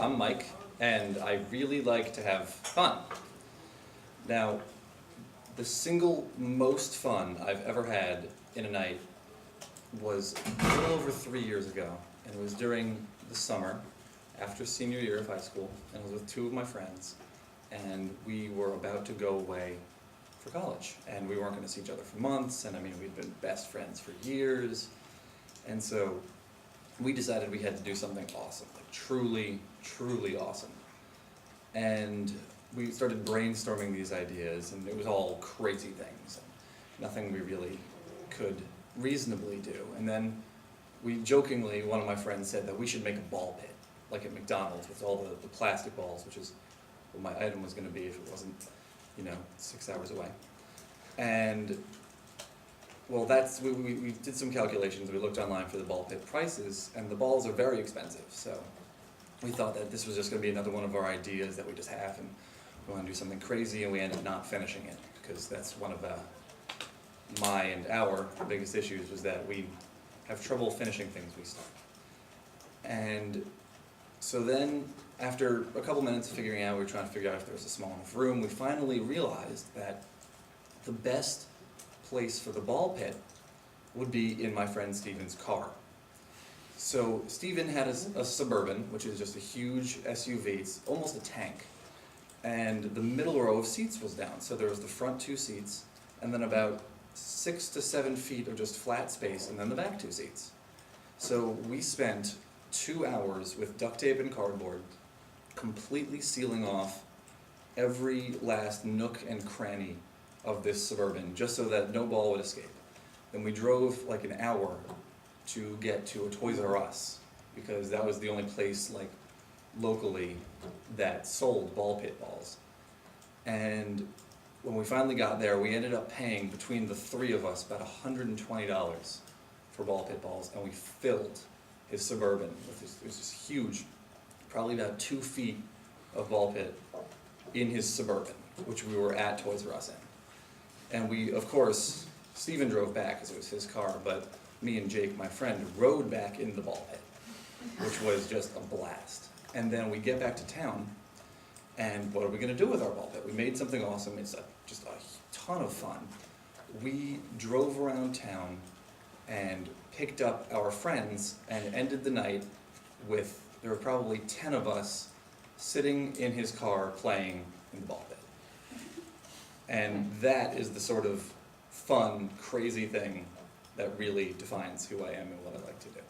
I'm Mike, and I really like to have fun. Now, the single most fun I've ever had in a night was a little over 3 years ago, and it was during the summer, after senior year of high school, and I was with two of my friends, and we were about to go away for college, and we weren't going to see each other for months, and I mean, we'd been best friends for years, and so we decided we had to do something awesome, like truly, truly awesome. And we started brainstorming these ideas, and it was all crazy things, and nothing we really could reasonably do. And then we jokingly, one of my friends said that we should make a ball pit, like at McDonald's, with all the plastic balls, which is what my item was going to be if it wasn't, 6 hours away. And well, we did some calculations. We looked online for the ball pit prices, and the balls are very expensive. So we thought that this was just going to be another one of our ideas that we just have, and we want to do something crazy, and we ended up not finishing it, because that's one of my and our biggest issues, was that we have trouble finishing things we start. And so then, after a couple minutes of figuring out, we were trying to figure out if there was a small enough room, we finally realized that the best place for the ball pit would be in my friend Steven's car. So Steven had a Suburban, which is just a huge SUV, it's almost a tank, and the middle row of seats was down. So there was the front two seats, and then about 6 to 7 feet of just flat space, and then the back two seats. So we spent 2 hours with duct tape and cardboard, completely sealing off every last nook and cranny of this Suburban, just so that no ball would escape. Then we drove like an hour to get to a Toys R Us, because that was the only place like locally that sold ball pit balls. And when we finally got there, we ended up paying, between the three of us, about $120 for ball pit balls, and we filled his Suburban with it was just huge, probably about 2 feet of ball pit in his Suburban, which we were at Toys R Us in. And we, of course, Steven drove back because it was his car, but me and Jake, my friend, rode back in the ball pit, which was just a blast. And then we get back to town, and what are we going to do with our ball pit? We made something awesome. It's just a ton of fun. We drove around town and picked up our friends and ended the night with, there were probably 10 of us sitting in his car playing in the ball pit. And that is the sort of fun, crazy thing that really defines who I am and what I like to do.